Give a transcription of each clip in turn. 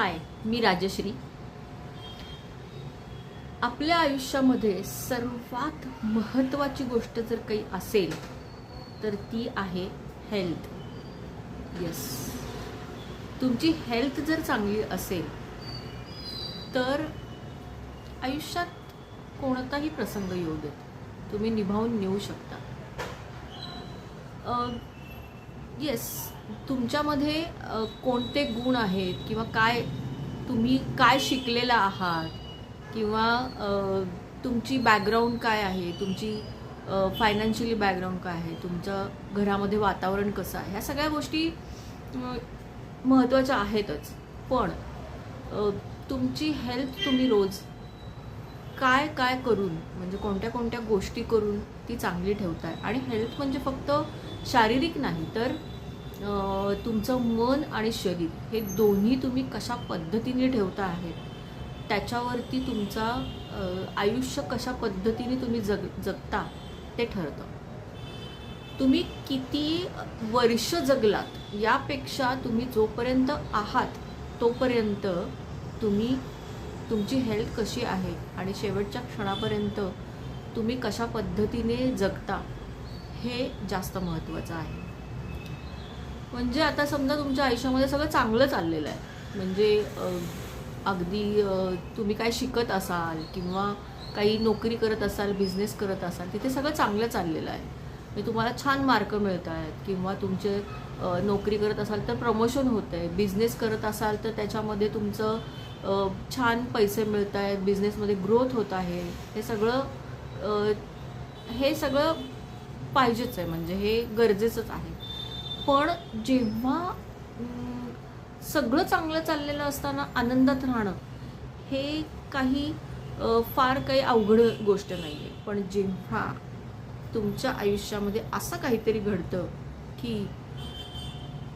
हाय, मी राजश्री. आपल्या आयुष्यामध्ये सर्वात महत्त्वाची गोष्ट जर काही असेल तर ती आहे हेल्थ. येस, तुमची हेल्थ जर चांगली असेल तर आयुष्यात कोणताही प्रसंग येऊ देत तुम्ही निभावून नेऊ शकता. येस, तुमच्यामध्ये कोणते गुण आहेत किंवा तुम्ही काय शिकलेला आहात किंवा तुमची बॅकग्राऊंड काय आहे, तुमची फायनान्शियली बॅकग्राऊंड काय आहे, तुमचं घरामध्ये वातावरण कसं आहे, ह्या सगळ्या गोष्टी महत्त्वाच्या आहेतच. पण तुमची हेल्थ तुम्ही रोज काय काय करून, म्हणजे कोणत्या कोणत्या गोष्टी करून ती चांगली ठेवताय. आणि हेल्थ म्हणजे फक्त शारीरिक नाही तर तुमचं मन आणि शरीर हे दोन्ही तुम्ही कशा पद्धतीने ठेवता आहेत त्याच्यावरती तुमचा आयुष्य कशा पद्धतीने तुम्ही जगता ते ठरतं. तुम्ही किती वर्ष जगलात यापेक्षा तुम्ही जोपर्यंत आहात तोपर्यंत तुमची हेल्थ कशी आहे आणि शेवटच्या क्षणापर्यंत तुम्ही कशा पद्धतीने जगता हे जास्त महत्त्वाचं आहे. म्हणजे आता समजा तुमच्या आयुष्यामध्ये सगळं चांगलं चाललेलं आहे, म्हणजे अगदी तुम्ही काय शिकत असाल किंवा काही नोकरी करत असाल, बिझनेस करत असाल, तिथे सगळं चांगलं चाललेलं आहे, म्हणजे तुम्हाला छान मार्क मिळत आहेत किंवा तुमचे नोकरी करत असाल तर प्रमोशन होतं आहे, बिझनेस करत असाल तर त्याच्यामध्ये तुमचं छान पैसे मिळत आहेत, बिझनेसमध्ये ग्रोथ होत आहे. हे सगळं पाहिजेच आहे, म्हणजे हे गरजेचंच आहे. पण जेव्हा सगळं चांगलं चाललेलं असताना आनंदात राहणं हे फार काही अवघड गोष्ट नाही आहे. पण जेव्हा तुमच्या आयुष्यामध्ये असं काहीतरी घडतं की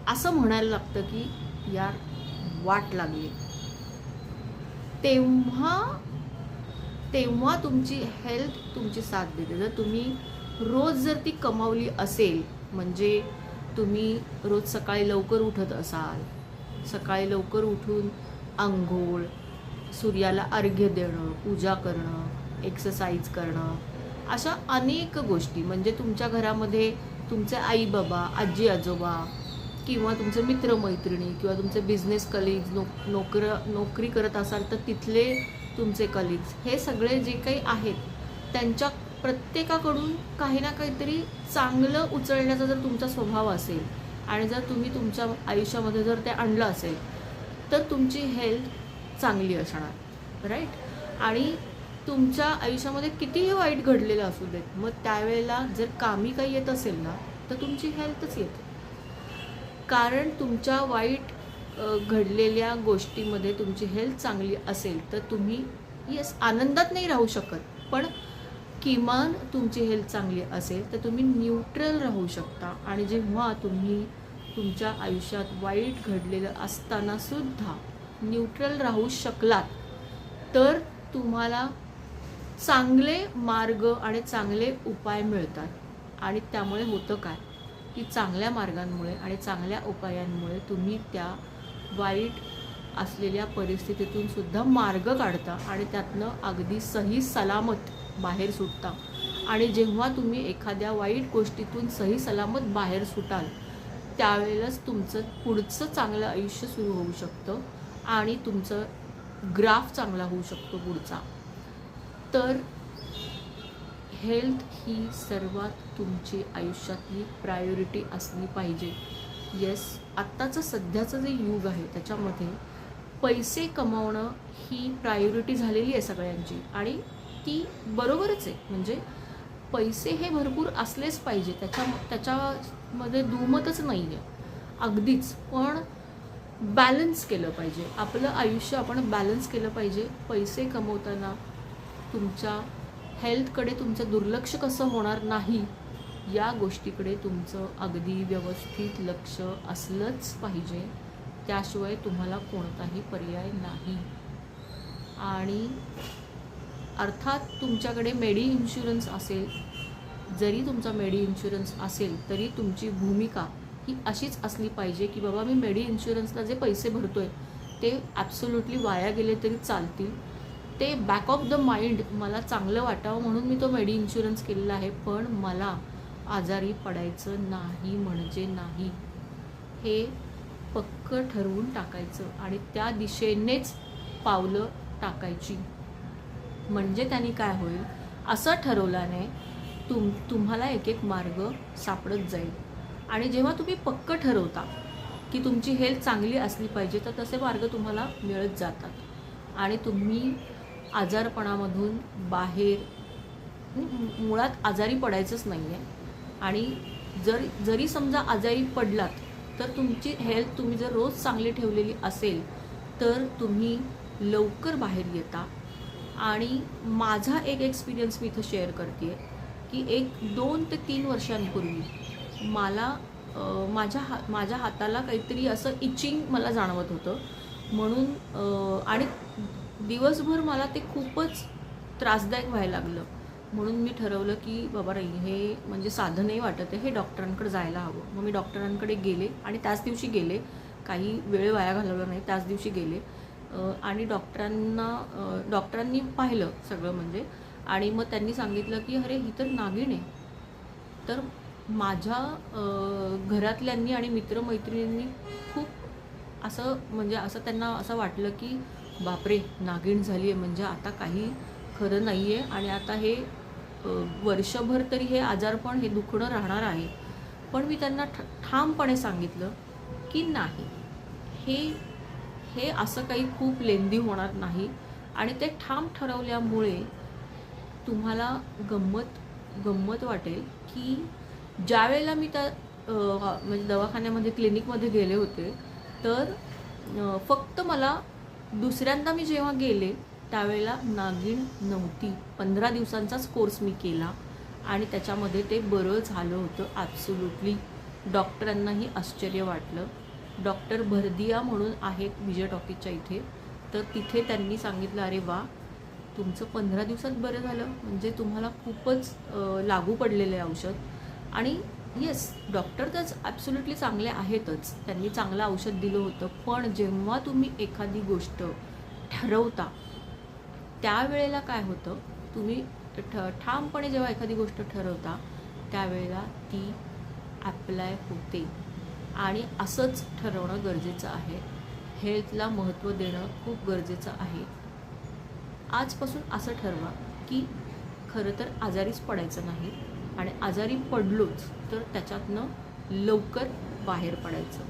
असं म्हणायला लागतं की यार वाट लागली, तेव्हा तुमची हेल्थ तुमची साथ देते. जर तुम्ही रोज जर ती कमावली असेल, म्हणजे तुम्ही रोज सकाळी लवकर उठत असाल, सकाळी लवकर उठून अंघोळ, सूर्याला अर्घ्य देणं, पूजा करणं, एक्सरसाइज करणं, अशा अनेक गोष्टी, म्हणजे तुमच्या घरामध्ये तुमचे आई बाबा, आजी आजोबा किंवा तुमचे मित्रमैत्रिणी किंवा तुमचे बिझनेस कलिग्ज, नोकरी करत असाल तर तिथले तुमचे कलिग्ज, हे सगळे जे काही आहेत त्यांच्या प्रत्येकाकडून काही ना काहीतरी चांगलं उचलण्याचा जर तुमचा स्वभाव असेल आणि जर तुम्ही तुमच्या आयुष्यामध्ये जर ते आणलं असेल तर तुमची हेल्थ चांगली असणार, राईट. आणि तुमच्या आयुष्यामध्ये कितीही वाईट घडलेलं असू देत, मग त्यावेळेला जर कामी काही येत असेल ना तर तुमची हेल्थच येते. कारण तुमच्या वाईट घडलेल्या गोष्टीमध्ये तुमची हेल्थ चांगली असेल तर तुम्ही आनंदात नाही राहू शकत, पण किमान तुमची हेल्थ चांगली असेल तर तुम्ही न्यूट्रल राहू शकता. आणि जेव्हा तुम्ही तुमच्या आयुष्यात वाईट घडलेलं असताना सुद्धा न्यूट्रल राहू शकलात तर तुम्हाला चांगले मार्ग आणि चांगले उपाय मिळतात. आणि त्यामुळे होतं काय की चांगल्या मार्गांमुळे आणि चांगल्या उपायांमुळे तुम्ही त्या वाईट असलेल्या परिस्थितीतून सुद्धा मार्ग काढता आणि त्यातनं अगदी सही सलामत बाहेर सुटता. आणि जेव्हा तुम्ही एखाद्या वाईट गोष्टीतून सही सलामत बाहेर सुटाल त्यावेळेलाच तुमचं पुढचं चांगलं आयुष्य सुरू होऊ शकतं आणि तुमचं ग्राफ चांगला होऊ शकतो पुढचा. तर हेल्थ ही सर्वात तुमची आयुष्यातली प्रायोरिटी असली पाहिजे. येस, आत्ताचं सध्याचं जे युग आहे त्याच्यामध्ये पैसे कमावणं ही प्रायोरिटी झालेली आहे सगळ्यांची, आणि ती बरोबरच आहे. म्हणजे पैसे हे भरपूर असलेच पाहिजे, त्याच्यामध्ये दुमतच नाही आहे अगदीच. पण बॅलन्स केलं पाहिजे आपलं आयुष्य, आपण बॅलन्स केलं पाहिजे. पैसे कमवताना तुमच्या हेल्थकडे तुमचं दुर्लक्ष कसं होणार नाही या गोष्टीकडे तुमचं अगदी व्यवस्थित लक्ष असलंच पाहिजे. त्याशिवाय तुम्हाला कोणताही पर्याय नाही. आणि अर्थात तुमच्याकडे मेडी इन्शुरन्स असेल, जरी तुमचा मेडी इन्शुरन्स असेल तरी तुमची भूमिका ही अशीच असली पाहिजे की बाबा मी मेडी इन्शुरन्सला जे पैसे भरतोय ते ॲब्सोल्युटली वाया गेले तरी चालतील. ते बॅक ऑफ द माइंड मला चांगलं वाटावं म्हणून मी तो मेडी इन्शुरन्स केलेला आहे. पण मला आजारी पडायचं नाही म्हणजे नाही, हे पक्कं ठरवून टाकायचं आणि त्या दिशेनेच पावलं टाकायची. म्हणजे त्यांनी काय होईल, असं ठरवल्याने तुम्हाला एक एक मार्ग सापडत जाईल. आणि जेव्हा तुम्ही पक्कं ठरवता की तुमची हेल्थ चांगली असली पाहिजे, तर तसे मार्ग तुम्हाला मिळत जातात आणि तुम्ही आजारपणामधून बाहेर मुळात आजारी पडायचंच नाही आहे. आणि जरी समजा आजारी पडलात तर तुमची हेल्थ तुम्ही जर रोज चांगली ठेवलेली असेल तर तुम्ही लवकर बाहेर येता. आणि माझा एक एक्सपिरियन्स मी इथं शेअर करते आहे की 2 ते 3 वर्षांपूर्वी मला माझ्या हाताला काहीतरी असं इचिंग मला जाणवत होतं. म्हणून आणि दिवसभर मला ते खूपच त्रासदायक व्हायला लागलं. म्हणून मी ठरवलं की बाबा हे म्हणजे साधं नाही वाटत आहे, हे डॉक्टरांकडे जायला हवं. मग मी डॉक्टरांकडे गेले आणि त्याच दिवशी गेले, काही वेळ वाया घालवला नाही, त्याच दिवशी गेले. आणि डॉक्टरांनी पाहिलं सगळं म्हणजे. आणि मग त्यांनी सांगितलं की अरे ही तर नागिण आहे. तर माझ्या घरातल्यांनी आणि मित्रमैत्रिणींनी खूप असं त्यांना असं वाटलं की बापरे नागिण झाली आहे म्हणजे आता काही खरं नाही आहे आणि आता हे वर्षभर तरी हे आजारपण हे दुखणं राहणार आहे. पण मी त्यांना ठामपणे सांगितलं की नाही, हे असं काही खूप लेंदी होणार नाही. आणि ते ठाम ठरवल्यामुळे तुम्हाला गंमत वाटेल की ज्यावेळेला मी त्या म्हणजे दवाखान्यामध्ये क्लिनिकमध्ये गेले होते तर फक्त मला दुसऱ्यांदा मी जेव्हा गेले त्यावेळेला नागिण नव्हती. 15 दिवसांचाच कोर्स मी केला आणि त्याच्यामध्ये ते बरं झालं होतं ॲब्सोल्युटली. डॉक्टरांनाही आश्चर्य वाटलं. डॉक्टर भरदिया म्हणून आहेत विजय टॉकीजच्या इथे, तर तिथे त्यांनी सांगितलं अरे वा, तुमचं 15 दिवसात बरं झालं म्हणजे तुम्हाला खूपच लागू पडलेलं आहे औषध. आणि येस, डॉक्टर तर ॲब्सोल्युटली चांगले आहेतच, त्यांनी चांगलं औषध दिलं होतं. पण जेव्हा तुम्ही एखादी गोष्ट ठरवता त्यावेळेला काय होतं, तुम्ही ठामपणे जेव्हा एखादी गोष्ट ठरवता त्यावेळेला ती ॲप्लाय होते. आणि असंच ठरवणं गरजेचं आहे. हेल्थला महत्त्व देणं खूप गरजेचं आहे. आजपासून असं ठरवा की खरं तर आजारीच पडायचं नाही आणि आजारी पडलोच तर त्याच्यातनं लवकर बाहेर पडायचं.